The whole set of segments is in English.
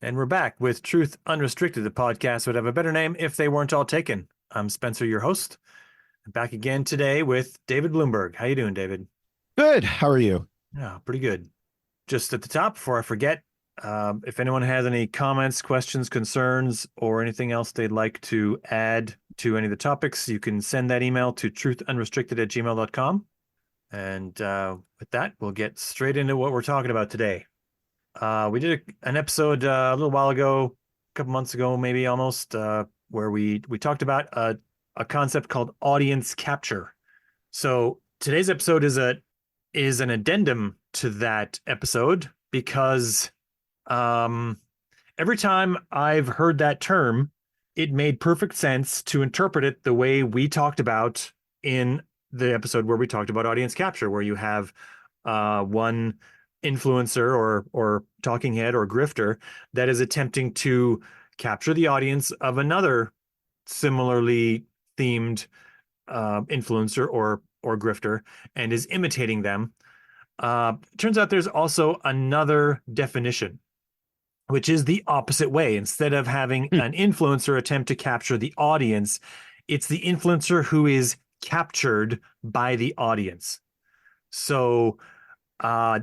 And we're back with Truth Unrestricted. The podcast would have a better name if they weren't all taken. I'm Spencer, your host. I'm back again today with David Bloomberg. How you doing, David? Good. How are you? Yeah, pretty good. Just at the top, before I forget, if anyone has any comments, questions, concerns, or anything else they'd like to add to any of the topics, you can send that email to truthunrestricted@gmail.com. And with that, we'll get straight into what we're talking about today. We did an episode a little while ago, a couple months ago, maybe almost, where we talked about a concept called audience capture. So today's episode is an addendum to that episode because every time I've heard that term, it made perfect sense to interpret it the way we talked about in the episode where we talked about audience capture, where you have one influencer or talking head or grifter that is attempting to capture the audience of another similarly themed influencer or grifter and is imitating them. Turns out there's also another definition, which is the opposite way. Instead of having an influencer attempt to capture the audience, it's the influencer who is captured by the audience. So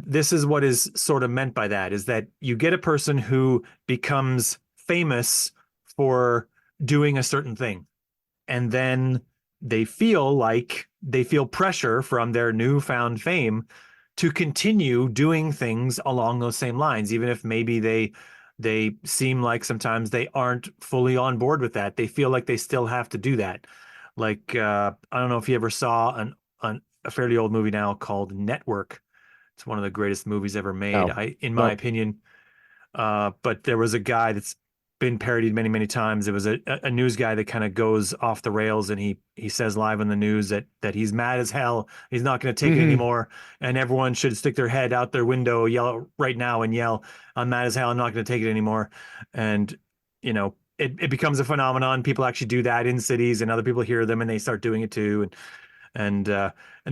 this is what is sort of meant by that, is that you get a person who becomes famous for doing a certain thing, and then they feel pressure from their newfound fame to continue doing things along those same lines, even if maybe they seem like sometimes they aren't fully on board with that. They feel like they still have to do that. Like I don't know if you ever saw a fairly old movie now called Network. It's one of the greatest movies ever made, No, in my no. opinion. But there was a guy that's been parodied many, many times. It was a news guy that kind of goes off the rails, and he says live on the news that he's mad as hell. He's not going to take it hmm anymore, and everyone should stick their head out their window, yell right now, and yell, "I'm mad as hell. I'm not going to take it anymore." And it becomes a phenomenon. People actually do that in cities, and other people hear them, and they start doing it too. And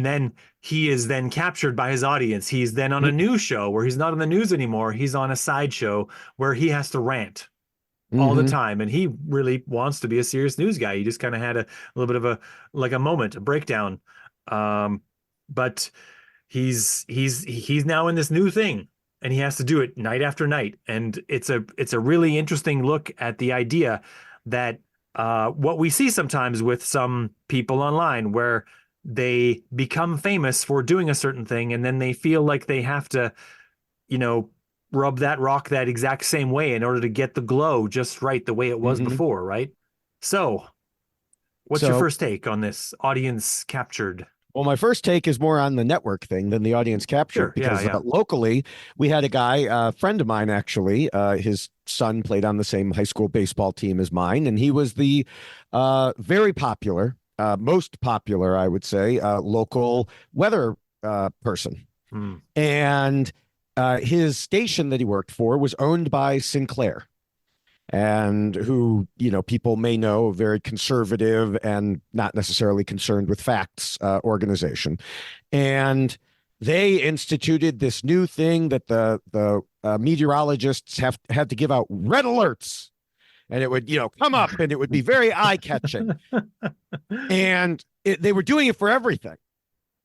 then he is then captured by his audience. He's then on a news show where he's not on the news anymore. He's on a sideshow where he has to rant all the hmm time, and he really wants to be a serious news guy. He just kind of had a little bit of a moment, a breakdown. But he's now in this new thing, and he has to do it night after night. And it's a really interesting look at the idea that what we see sometimes with some people online, where they become famous for doing a certain thing, and then they feel like they have to, you know, rub that rock that exact same way in order to get the glow just right the way it was hmm before, right? So, what's your So, first take on this audience captured? well, my first take is more on the network thing than the audience captured Sure, yeah, because yeah. locally we had a guy, a friend of mine actually, his son played on the same high school baseball team as mine, and he was the very popular, most popular, I would say, local weather person. Hmm. And his station that he worked for was owned by Sinclair, and who, people may know, a very conservative and not necessarily concerned with facts organization. And they instituted this new thing that the meteorologists had to give out red alerts, and it would, come up, and it would be very eye catching. And they were doing it for everything.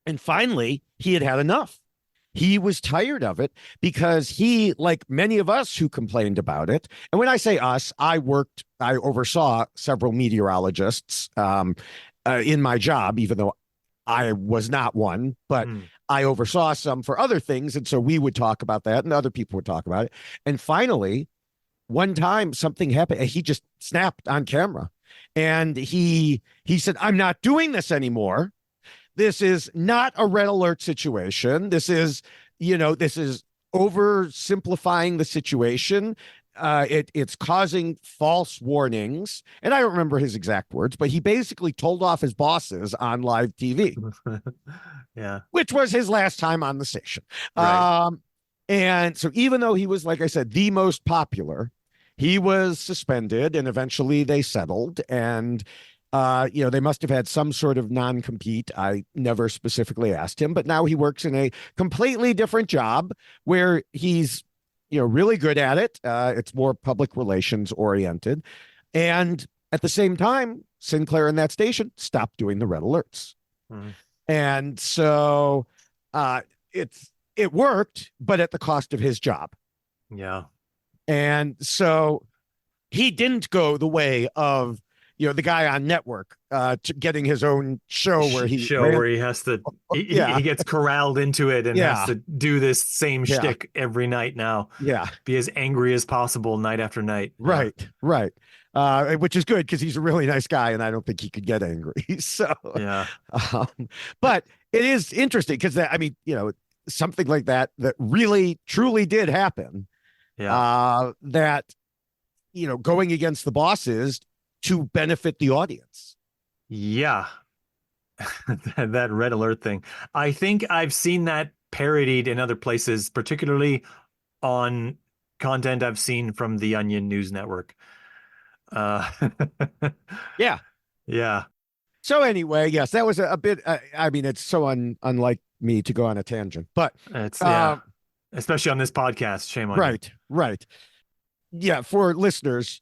And finally, he had had enough. He was tired of it because he, like many of us who complained about it, and when I say us, I oversaw several meteorologists in my job, even though I was not one, but Hmm. I oversaw some for other things. And so we would talk about that, and other people would talk about it. And finally, one time something happened, and he just snapped on camera. And he said, "I'm not doing this anymore. This is not a red alert situation. This is oversimplifying the situation. It's causing false warnings." And I don't remember his exact words, but he basically told off his bosses on live TV, Yeah, which was his last time on the station. right. And so even though he was, like I said, the most popular, he was suspended, and eventually they settled. And they must have had some sort of non-compete. I never specifically asked him, but now he works in a completely different job where he's really good at it. It's more public relations oriented. And at the same time, Sinclair and that station stopped doing the red alerts. Mhm. And so uh, it worked, but at the cost of his job. Yeah. And so he didn't go the way of the guy on network to getting his own show where he Show ran. where he has to Yeah, he gets corralled into it and has yeah, to do this same yeah, shtick every night now. yeah. Be as angry as possible night after night. Yeah. Right, right. Which is good because he's a really nice guy, and I don't think he could get angry. So, Yeah. um, but it is interesting because I mean, something like that really truly did happen. Yeah. That going against the bosses to benefit the audience. Yeah. That red alert thing. I think I've seen that parodied in other places, particularly on content I've seen from the Onion News Network. Uh, Yeah. yeah, So anyway, yes, that was a bit. I mean, it's so unlike me to go on a tangent, but it's uh, especially on this podcast. Shame on you. right, right. Yeah, for listeners,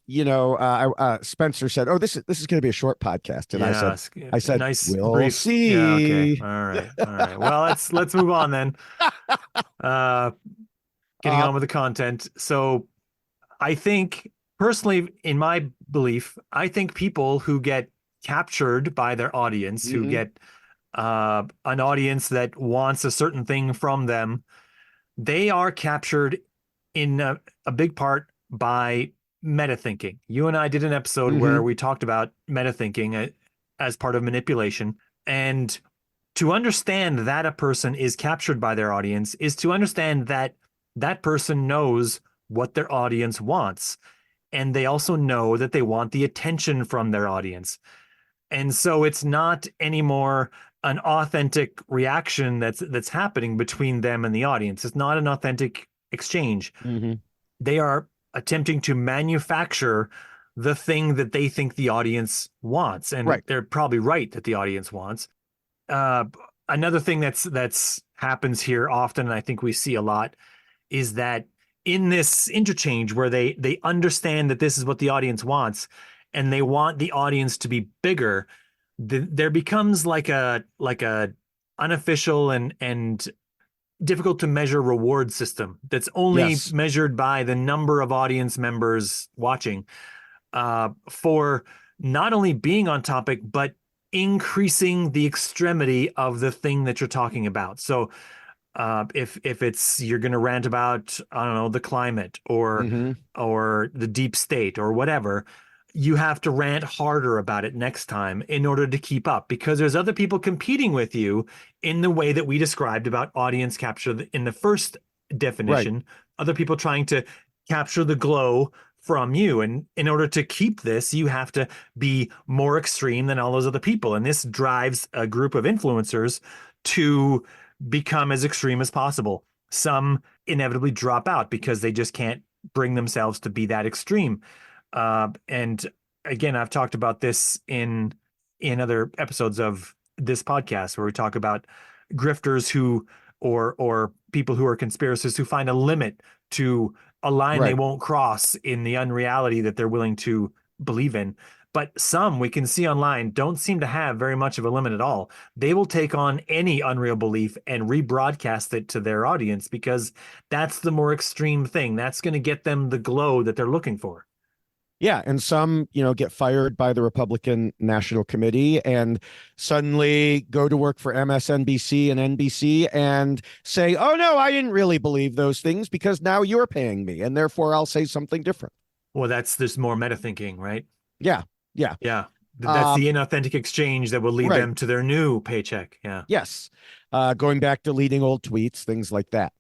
Spencer said, "Oh, this is going to be a short podcast," and Yeah, I said, nice "We'll brief. Yeah, okay. see." All right. All right. Well, let's move on then. Uh, getting Uh, on with the content. So I think personally, in my belief, I think people who get captured by their audience, who mhm, get an audience that wants a certain thing from them, they are captured in a big part by meta thinking. You and I did an episode where mhm, we talked about meta thinking as part of manipulation. And to understand that a person is captured by their audience is to understand that that person knows what their audience wants. And they also know that they want the attention from their audience. And so it's not anymore an authentic reaction that's happening between them and the audience. It's not an authentic exchange. mhm. They are attempting to manufacture the thing that they think the audience wants, and Right. they're probably right that the audience wants. Uh, Another thing that's happens here often, and I think we see a lot, is that in this interchange where they understand that this is what the audience wants, and they want the audience to be bigger, there becomes like a unofficial and difficult to measure reward system that's only Yes. measured by the number of audience members watching for not only being on topic but increasing the extremity of the thing that you're talking about. So if it's you're going to rant about, I don't know, the climate Mhm. or the deep state or whatever, you have to rant harder about it next time in order to keep up because there's other people competing with you in the way that we described about audience capture in the first Right. definition, other people trying to capture the glow from you. And in order to keep this, you have to be more extreme than all those other people. And this drives a group of influencers to become as extreme as possible. Some inevitably drop out because they just can't bring themselves to be that extreme. And again, I've talked about this in other episodes of this podcast where we talk about grifters who or people who are conspiracists who find a limit to a line they Right. won't cross in the unreality that they're willing to believe in. But some we can see online don't seem to have very much of a limit at all. They will take on any unreal belief and rebroadcast it to their audience because that's the more extreme thing. That's going to get them the glow that they're looking for. Yeah, and some, get fired by the Republican National Committee and suddenly go to work for MSNBC and NBC and say, "Oh no, I didn't really believe those things because now you're paying me, and therefore I'll say something different." Well, that's this more meta thinking, right? Yeah, yeah, Yeah. That's um, the inauthentic exchange that will lead right. them to their new paycheck. Yeah. Yes, going back to deleting old tweets, things like that.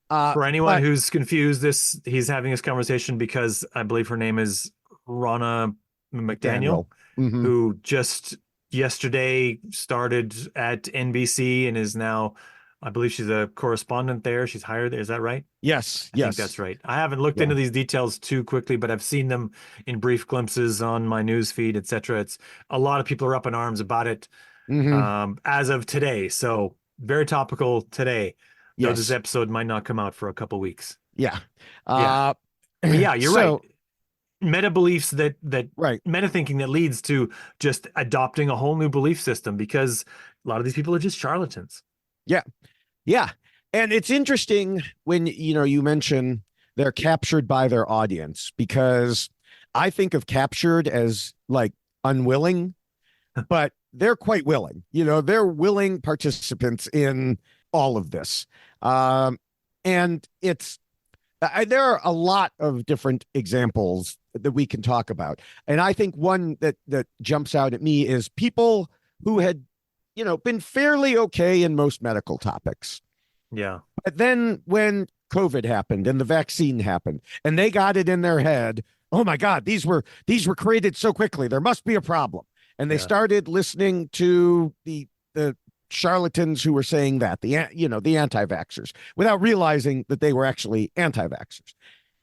For anyone But who's confused, he's having this conversation because I believe her name is Ronna McDaniel, McDaniel, hmm who just yesterday started at NBC and is now, I believe she's a correspondent there. She's hired. Is that right? yes, I think that's yes, right. I haven't looked yeah, into these details too quickly, but I've seen them in brief glimpses on my news feed, etc. It's a lot of people are up in arms about it hmm as of today. So very topical today, though this yes. episode might not come out for a couple weeks. Yeah. Yeah. Uh, But yeah, you're right. so, Meta beliefs that right. meta thinking that leads to just adopting a whole new belief system because a lot of these people are just charlatans. Yeah. Yeah. And it's interesting when, you mention they're captured by their audience, because I think of captured as like unwilling, but they're quite willing. They're willing participants in all of this. Um, and there are a lot of different examples that we can talk about. And I think one that jumps out at me is people who had, been fairly okay in most medical topics. Yeah. But then when COVID happened and the vaccine happened and they got it in their head, oh my God, these were created so quickly. There must be a problem. And they Yeah. started listening to the charlatans who were saying that, the anti-vaxxers, without realizing that they were actually anti-vaxxers.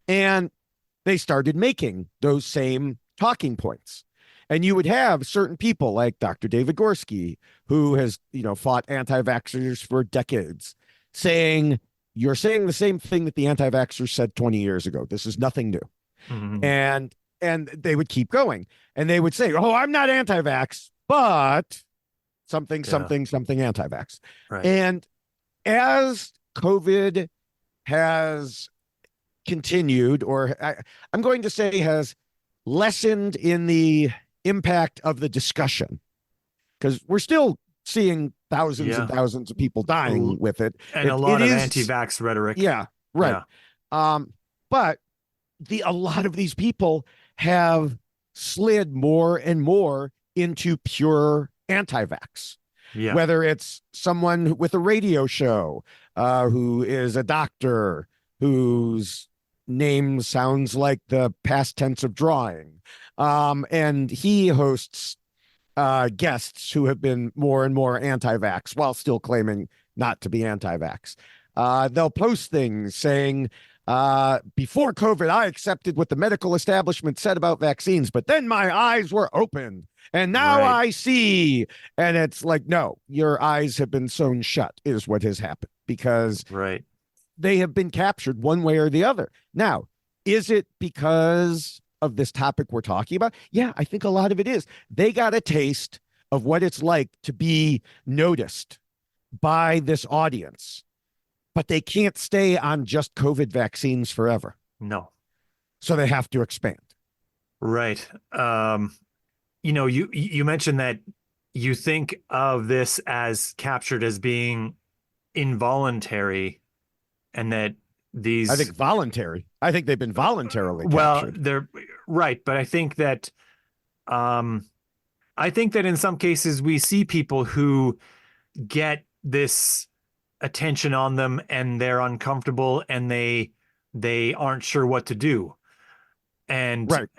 And they started making those same talking points. And you would have certain people like Dr. David Gorski, who has, fought anti-vaxxers for decades, saying, you're saying the same thing that the anti-vaxxers said 20 years ago. This is nothing new. Mhm. And they would keep going. And they would say, oh, I'm not anti-vax, but something, Yeah. something, something anti-vax. Right. And as COVID has continued, or I'm going to say has lessened in the impact of the discussion, because we're still seeing thousands and Yeah. thousands of people dying with it. And a It lot of is, anti-vax rhetoric. yeah, right. Yeah. But a lot of these people have slid more and more into pure anti-vax. Yeah. Whether it's someone with a radio show, who is a doctor whose name sounds like the past tense of drawing, and he hosts guests who have been more and more anti-vax while still claiming not to be anti-vax. They'll post things saying, before COVID, I accepted what the medical establishment said about vaccines, but then my eyes were opened and now Right. I see. And it's like, no, your eyes have been sewn shut, is what has happened, because Right. they have been captured one way or the other. Now, is it because of this topic we're talking about? Yeah, I think a lot of it is. They got a taste of what it's like to be noticed by this audience, but they can't stay on just COVID vaccines forever. No. So they have to expand. Right. You mentioned that you think of this as captured as being involuntary and that I think these voluntary. I think they've been voluntarily well, captured. they're right, but um I think that in some cases we see people who get this attention on them and they're uncomfortable and they aren't sure what to do. And Right.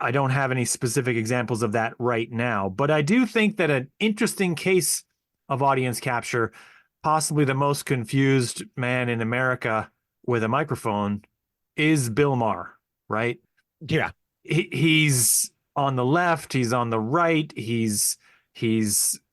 I don't have any specific examples of that right now, but I do think that an interesting case of audience capture, possibly the most confused man in America with a microphone, is Bill Maher, right? Yeah. He's on the left, he's on the right, he's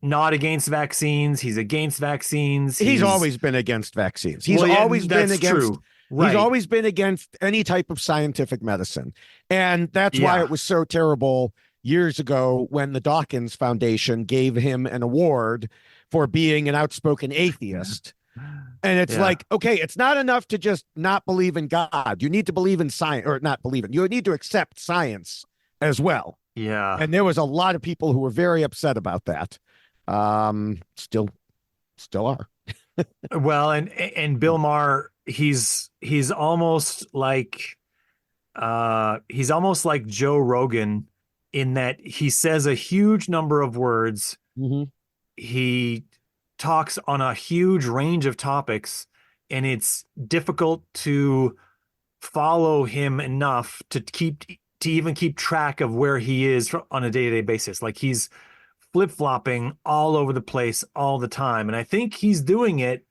not against vaccines, he's against vaccines, He's he's always been against vaccines. well, yeah, that's true. He's Right. always been against any type of scientific medicine. And that's why Yeah. it was so terrible years ago when the Dawkins Foundation gave him an award for being an outspoken atheist. And it's Yeah. like, okay, it's not enough to just not believe in God. You need to believe in science, or not believe in, you need to accept science as well. Yeah. And there was a lot of people who were very upset about that. Still are. Well, and Bill Maher, he's almost like Joe Rogan in that he says a huge number of words. Mhm. He talks on a huge range of topics, and it's difficult to follow him enough to even keep track of where he is on a day-to-day basis. Like he's flip-flopping all over the place all the time. And I think he's doing it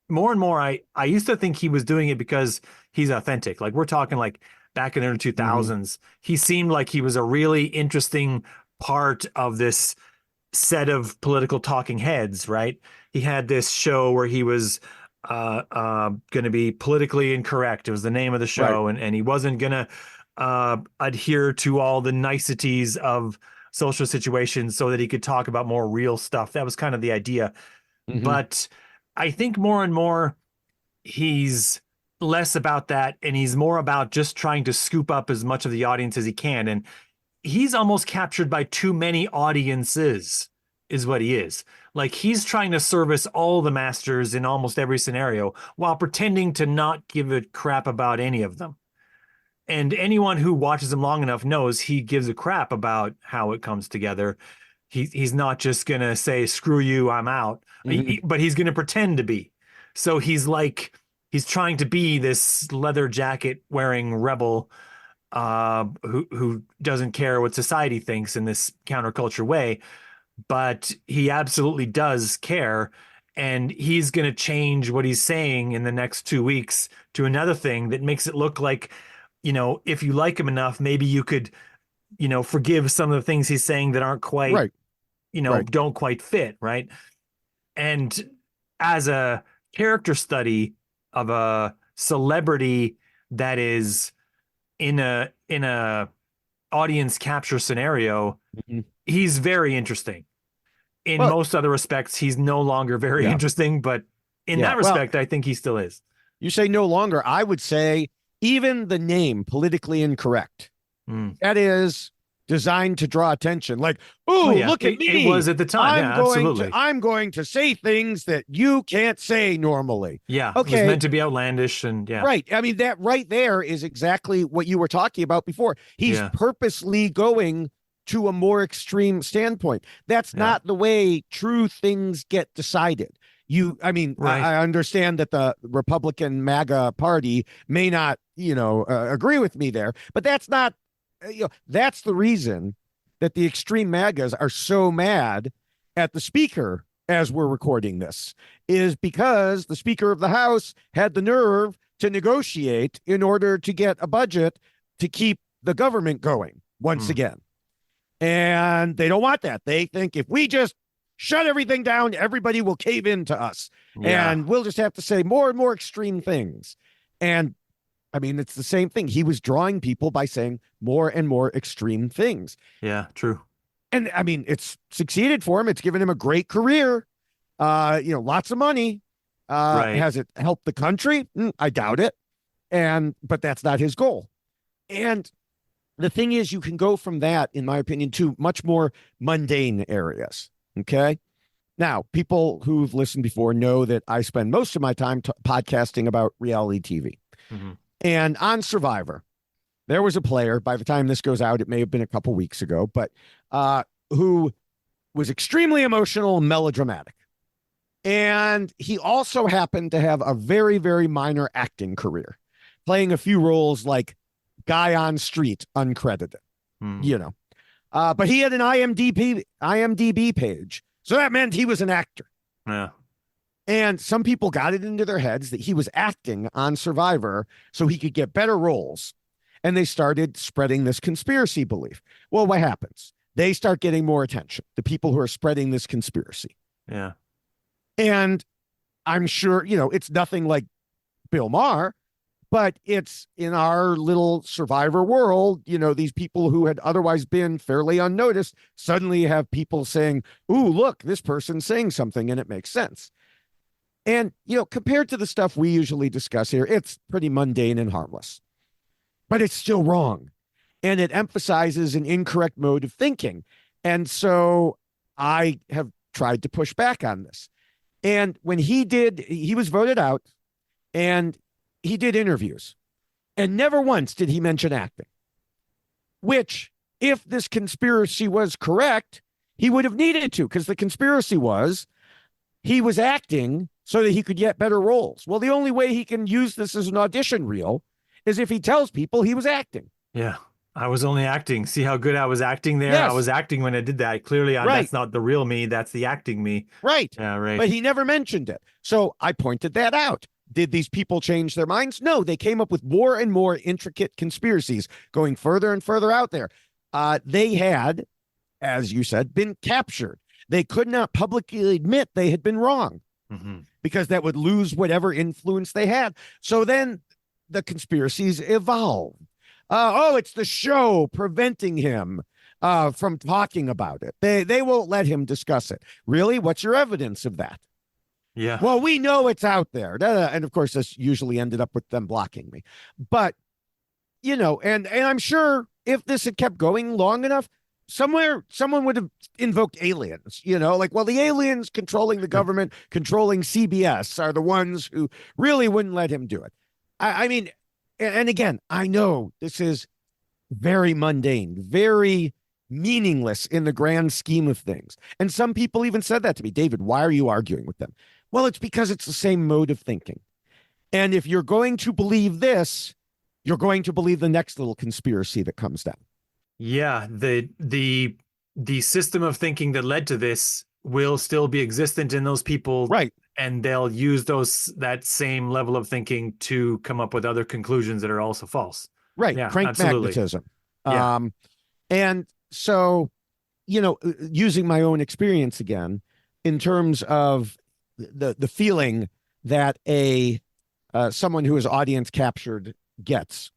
more and more. I used to think he was doing it because he's authentic. Like we're talking like back in the early Mhm. 2000s, he seemed like he was a really interesting part of this set of political talking heads, right? He had this show where he was going to be politically incorrect. It was the name of the Right. show, and he wasn't going to adhere to all the niceties of social situations so that he could talk about more real stuff. That was kind of the idea. Hmm. But I think more and more he's less about that, and he's more about just trying to scoop up as much of the audience as he can. And he's almost captured by too many audiences, is what he is. Like he's trying to service all the masters in almost every scenario while pretending to not give a crap about any of them. And anyone who watches him long enough knows he gives a crap about how it comes together. He's not just gonna say screw you, I'm out, Hmm. but he's gonna pretend to be. So he's trying to be this leather jacket wearing rebel who doesn't care what society thinks in this counterculture way, but he absolutely does care. And he's going to change what he's saying in the next 2 weeks to another thing that makes it look like, if you like him enough, maybe you could, forgive some of the things he's saying that aren't quite, Right. Right. don't quite fit, right? And as a character study of a celebrity that is in a audience capture scenario, Hmm. he's very interesting. In Well, most other respects, he's no longer very yeah. interesting, but in Yeah. that Well, respect, I think he still is. you say no longer. I would say even the name politically incorrect. Mm. That is designed to draw attention. Like, Oh oh, yeah, look at it me. was at the time. Yeah, absolutely. I'm going to say things that you can't say normally. Yeah, it was Okay, meant to be outlandish, and yeah, right. I mean, that right there is exactly what you were talking about before. He's yeah, purposely going to a more extreme standpoint. That's yeah. not the way true things get decided. I mean, Right. I understand that the Republican MAGA party may not, agree with me there, but that's not, that's the reason that the extreme MAGAs are so mad at the speaker as we're recording this, is because the Speaker of the House had the nerve to negotiate in order to get a budget to keep the government going once Mm. again. And they don't want that. They think if we just shut everything down, everybody will cave in to us. Yeah, And we'll just have to say more and more extreme things. And I mean, it's the same thing. He was drawing people by saying more and more extreme things. yeah, true. And I mean, it's succeeded for him. It's given him a great career, lots of money. Right. Has it helped the country? I doubt it. But that's not his goal. And the thing is, you can go from that, in my opinion, to much more mundane areas. Okay. Now, people who've listened before know that I spend most of my time podcasting about reality TV. Hmm. And on Survivor, there was a player, by the time this goes out, it may have been a couple weeks ago, but who was extremely emotional and melodramatic. And he also happened to have a very, very minor acting career, playing a few roles like guy on street, uncredited, Mm. But he had an IMDb page. So that meant he was an actor. Yeah. And some people got it into their heads that he was acting on Survivor so he could get better roles. And they started spreading this conspiracy belief. Well, what happens? They start getting more attention, the people who are spreading this conspiracy. Yeah. And I'm sure, it's nothing like Bill Maher, but it's in our little Survivor world, these people who had otherwise been fairly unnoticed suddenly have people saying, ooh, look, this person's saying something, and it makes sense. And, compared to the stuff we usually discuss here, it's pretty mundane and harmless, but it's still wrong. And it emphasizes an incorrect mode of thinking. And so I have tried to push back on this. And when he was voted out and he did interviews, and never once did he mention acting, which, if this conspiracy was correct, he would have needed to, because the conspiracy was he was acting so that he could get better roles. Well, the only way he can use this as an audition reel is if he tells people he was acting. Yeah. I was only acting. See how good I was acting there? I Yes. was acting when I did that. Clearly, Right. that's not the real me. That's the acting me. Right. Yeah, right. But he never mentioned it. So I pointed that out. Did these people change their minds? No, they came up with more and more intricate conspiracies going further and further out there. They had, as you said, been captured. They could not publicly admit they had been wrong. Mm-hmm. because that would lose whatever influence they had. So then the conspiracies evolve. Oh, it's the show preventing him from talking about it. They won't let him discuss it. Really? What's your evidence of that? Yeah. Well, we know it's out there. And of course, this usually ended up with them blocking me. But, and I'm sure if this had kept going long enough, somewhere someone would have invoked aliens, like, well, the aliens controlling the government, controlling CBS are the ones who really wouldn't let him do it. I mean, and again, I know this is very mundane, very meaningless in the grand scheme of things. And some people even said that to me. David, why are you arguing with them? Well, it's because it's the same mode of thinking. And if you're going to believe this, you're going to believe the next little conspiracy that comes down. Yeah, the system of thinking that led to this will still be existent in those people, Right. and they'll use that same level of thinking to come up with other conclusions that are also false. Right. Yeah, Crank absolutely. magnetism. Yeah. And so, using my own experience again, in terms of the feeling that someone who is audience captured gets,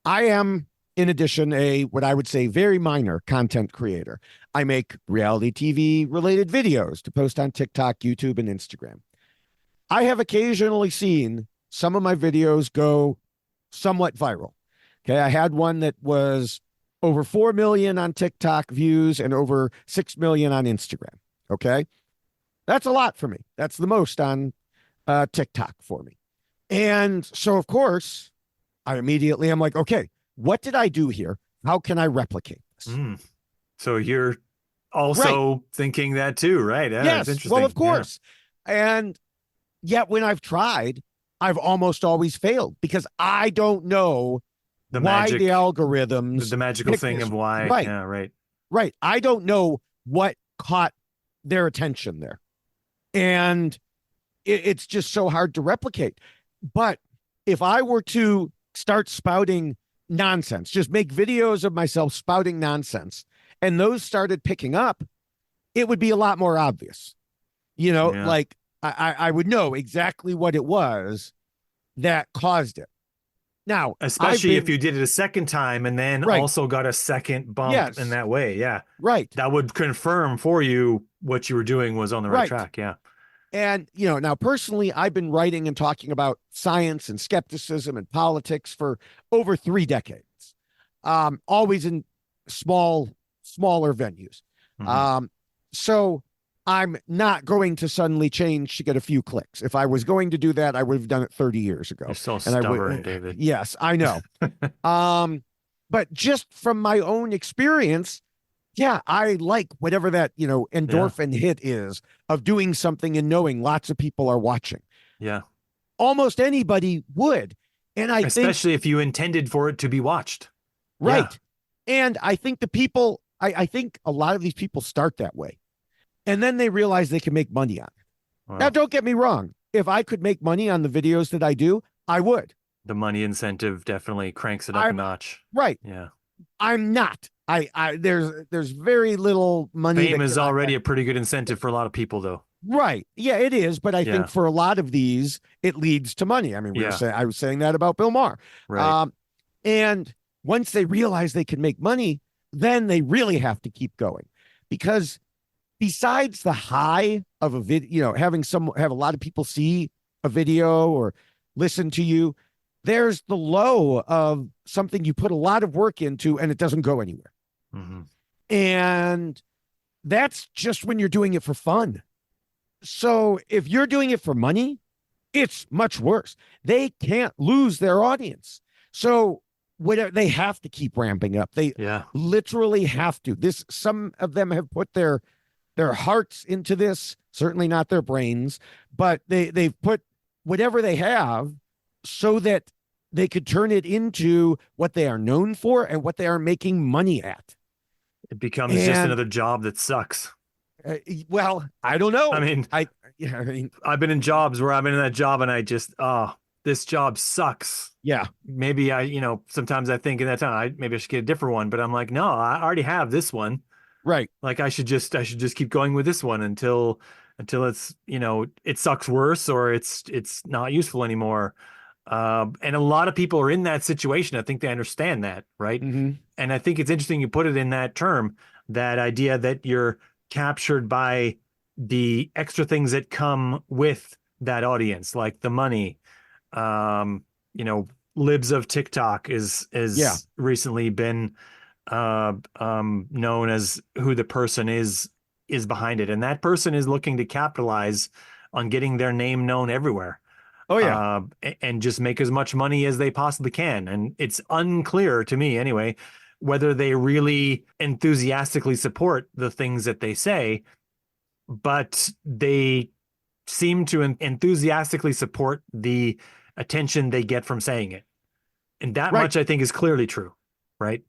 I am, in addition, what I would say very minor content creator. I make reality TV related videos to post on TikTok, YouTube, and Instagram. I have occasionally seen some of my videos go somewhat viral. Okay. I had one that was over 4 million on TikTok views and over 6 million on Instagram. Okay. That's a lot for me. That's the most on TikTok for me. And so, of course, I'm like, okay, what did I do here? How can I replicate this? So you're also thinking that too, right? Yeah, Yes. that's interesting. Well, of course. Yeah. And yet when I've tried, I've almost always failed because I don't know why magic, the algorithms, the magical thing of why. Right. Yeah, right. Right. I don't know what caught their attention there. And it's just so hard to replicate. But if I were to start spouting nonsense, just make videos of myself spouting nonsense, and those started picking up, it would be a lot more obvious. Like I would know exactly what it was that caused it. Now, especially if you did it a second time and then also got a second bump in that way. Yeah. Right. That would confirm for you what you were doing was on the right track. Yeah. And, now personally, I've been writing and talking about science and skepticism and politics for over 3 decades, always in smaller venues. Mm-hmm. So I'm not going to suddenly change to get a few clicks. If I was going to do that, I would have done it 30 years ago. You're so stubborn, David. Yes, I know. But just from my own experience, yeah, I like whatever that, endorphin hit is of doing something and knowing lots of people are watching. Yeah. Almost anybody would. And especially if you intended for it to be watched. Right. Yeah. And I think I think a lot of these people start that way. And then they realize they can make money on it. Wow. Now, don't get me wrong. If I could make money on the videos that I do, I would. The money incentive definitely cranks it up a notch. Right. Yeah. I'm not. There's very little money. Fame is already a pretty good incentive for a lot of people, though. Right. Yeah, it is. But I think for a lot of these, it leads to money. I mean, I was saying that about Bill Maher. Right. And once they realize they can make money, then they really have to keep going, because besides the high of a video, have a lot of people see a video or listen to you, there's the low of something you put a lot of work into and it doesn't go anywhere. Mm-hmm. And that's just when you're doing it for fun. So if you're doing it for money, it's much worse. They can't lose their audience. So whatever, they have to keep ramping up. They literally have to. Some of them have put their hearts into this, certainly not their brains, but they've put whatever they have so that they could turn it into what they are known for and what they are making money at. It becomes just another job that sucks. Well, I don't know. I mean, I've been in jobs where I've been in that job and I just, this job sucks. Yeah. Maybe sometimes I think in that time, maybe I should get a different one, but I'm like, no, I already have this one. Right. Like I should just keep going with this one until until it's, it sucks worse or it's not useful anymore. And a lot of people are in that situation. I think they understand that, right? Hmm. And I think it's interesting you put it in that term, that idea that you're captured by the extra things that come with that audience, like the money. Um, you know, libs of TikTok Yeah. is recently been known as who the person is behind it, and that person is looking to capitalize on getting their name known everywhere, Oh yeah. and just make as much money as they possibly can. And it's unclear to me, anyway, whether they really enthusiastically support the things that they say, but they seem to enthusiastically support the attention they get from saying it. And that Right. much I think is clearly true, right?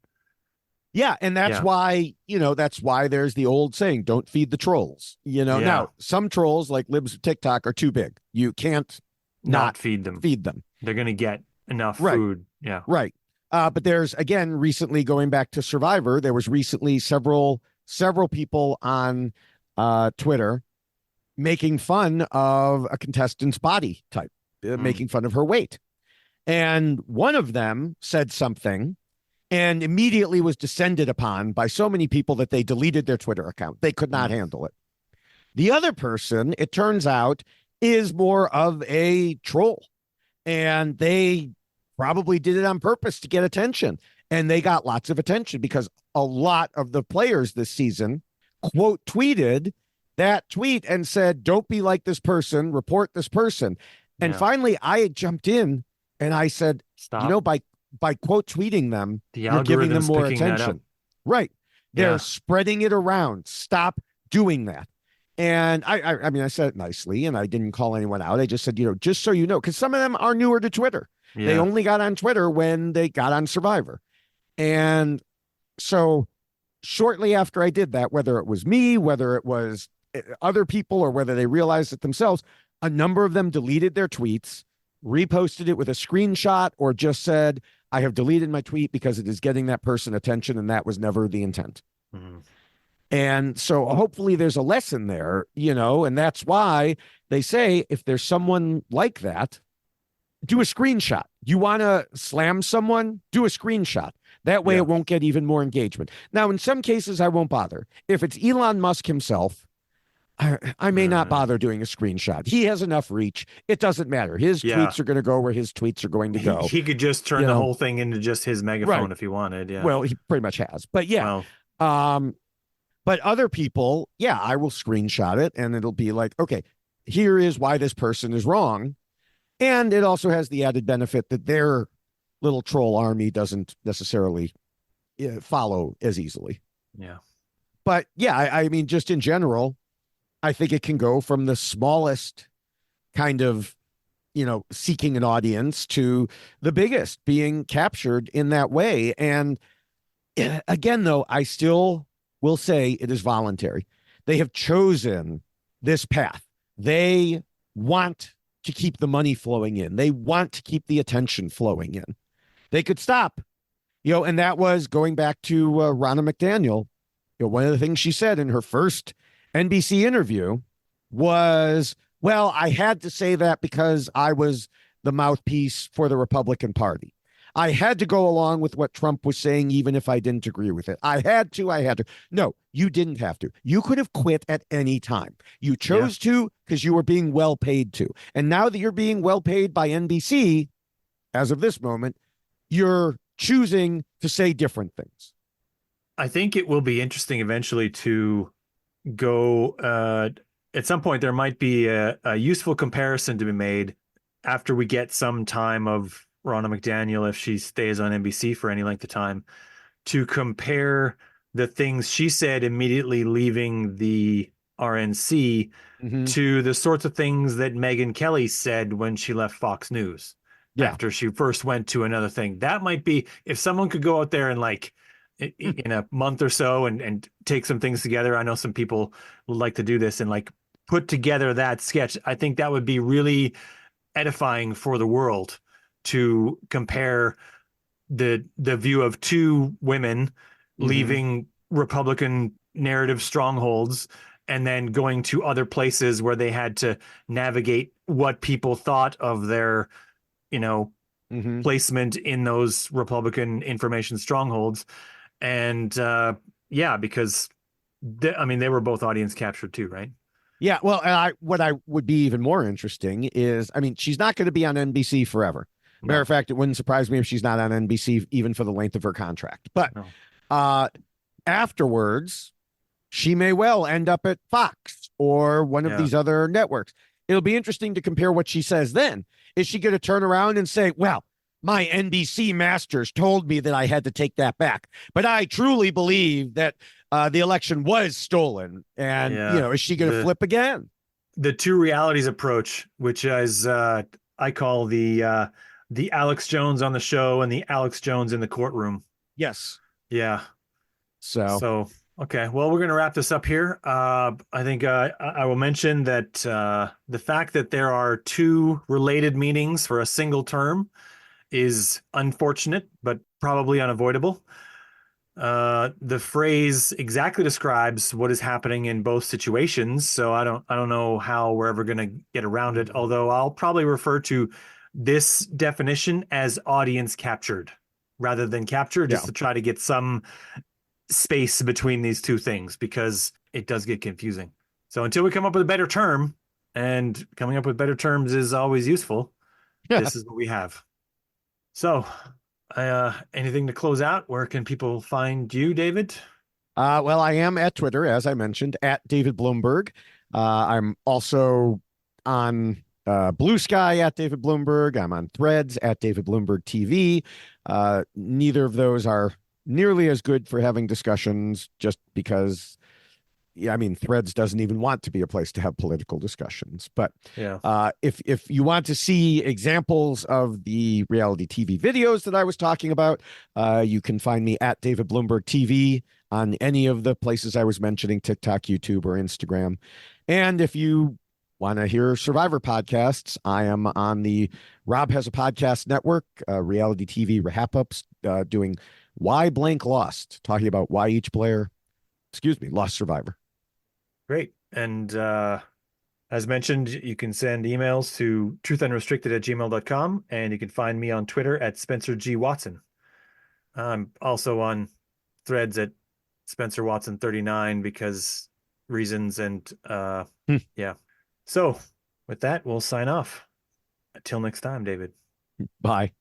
Yeah, and that's Yeah. why, that's why there's the old saying, don't feed the trolls. Yeah. Now some trolls like libs of TikTok are too big. You can't not Not feed them. feed them. They're going to get enough Right, food. Yeah. right. But there's again recently going back to Survivor, there was recently several people on Twitter making fun of a contestant's body type, Mm. making fun of her weight. And one of them said something and immediately was descended upon by so many people that they deleted their Twitter account. They could not Mm. handle it. The other person, it turns out, is more of a troll. And they probably did it on purpose to get attention. And they got lots of attention because a lot of the players this season quote tweeted that tweet and said, don't be like this person, report this person. And Yeah. finally, I jumped in and I said, Stop. by quote tweeting them, The you're giving them algorithm's more picking that up. attention. Right. They're Yeah. spreading it around. Stop doing that. And I mean, I said it nicely and I didn't call anyone out. I just said, just so you know, because some of them are newer to Twitter. They Yeah. only got on Twitter when they got on Survivor. And so shortly after I did that, whether it was me, whether it was other people, or whether they realized it themselves, a number of them deleted their tweets, reposted it with a screenshot, or just said, I have deleted my tweet because it is getting that person attention and that was never the intent. Mm. And so hopefully there's a lesson there, and that's why they say if there's someone like that, do a screenshot. You want to slam someone, do a screenshot. That way Yeah. it won't get even more engagement. Now, in some cases, I won't bother. If it's Elon Musk himself, I may not bother doing a screenshot. He has enough reach. It doesn't matter. His Yeah. tweets are going to go where his tweets are going to go. He could just turn the whole thing into just his megaphone Right. if he wanted. Yeah. Well, he pretty much has. But yeah. Well, But other people, yeah, I will screenshot it and it'll be like, okay, here is why this person is wrong. And it also has the added benefit that their little troll army doesn't necessarily follow as easily. yeah. But yeah, I mean, just in general, I think it can go from the smallest kind of, seeking an audience to the biggest being captured in that way. And again, though, I still will say it is voluntary. They have chosen this path. They want to keep the money flowing in. They want to keep the attention flowing in. They could stop, and that was going back to Ronna McDaniel. One of the things she said in her first NBC interview was, well, I had to say that because I was the mouthpiece for the Republican Party. I had to go along with what Trump was saying, even if I didn't agree with it. I had to. No, you didn't have to. You could have quit at any time. You chose to because you were being well paid to. And now that you're being well paid by NBC, as of this moment, you're choosing to say different things. I think it will be interesting eventually to go, at some point, there might be a useful comparison to be made after we get some time of Ronna McDaniel, if she stays on NBC for any length of time, to compare the things she said immediately leaving the RNC to the sorts of things that Megyn Kelly said when she left Fox News after she first went to another thing. That might be, if someone could go out there and like in a month or so and take some things together. I know some people would like to do this and like put together that sketch. I think that would be really edifying for the world to compare the view of two women leaving Republican narrative strongholds and then going to other places where they had to navigate what people thought of their, you know, Hmm. placement in those Republican information strongholds. And yeah, because I mean, they were both audience captured too, right? Yeah, well, what I would be even more interesting is, I mean, she's not going to be on NBC forever. Matter No, of fact, it wouldn't surprise me if she's not on NBC even for the length of her contract. But no. uh, afterwards, she may well end up at Fox or one of Yeah. these other networks. It'll be interesting to compare what she says then. Is she going to turn around and say, well, my NBC masters told me that I had to take that back, but I truly believe that the election was stolen? And, Yeah. is she going to flip again? The two realities approach, which is I call the Alex Jones on the show and the Alex Jones in the courtroom. Yes. Yeah. So, So okay, well, we're gonna wrap this up here. I think I will mention that the fact that there are two related meanings for a single term is unfortunate, but probably unavoidable. The phrase exactly describes what is happening in both situations, so I don't know how we're ever going to get around it, although I'll probably refer to this definition as audience captured rather than capture, just yeah. to try to get some space between these two things because it does get confusing. So until we come up with a better term, and coming up with better terms is always useful, Yeah. this is what we have. So, anything to close out? Where can people find you, David? Well, I am at Twitter, as I mentioned, at David Bloomberg. I'm also on Blue Sky at David Bloomberg. I'm on Threads at David Bloomberg TV. Neither of those are nearly as good for having discussions just because, yeah, I mean, Threads doesn't even want to be a place to have political discussions. But Yeah. if you want to see examples of the reality TV videos that I was talking about, you can find me at David Bloomberg TV on any of the places I was mentioning, TikTok, YouTube, or Instagram. And if you want to hear Survivor podcasts, I am on the Rob Has a Podcast Network, reality TV wrap-ups, doing Why Blank Lost, talking about why each player, lost Survivor. Great. And as mentioned, you can send emails to truthandrestricted@gmail.com, and you can find me on Twitter at Spencer G. Watson. I'm also on Threads at Spencer Watson 39 because reasons, and yeah. So with that, we'll sign off. Until next time, David. Bye.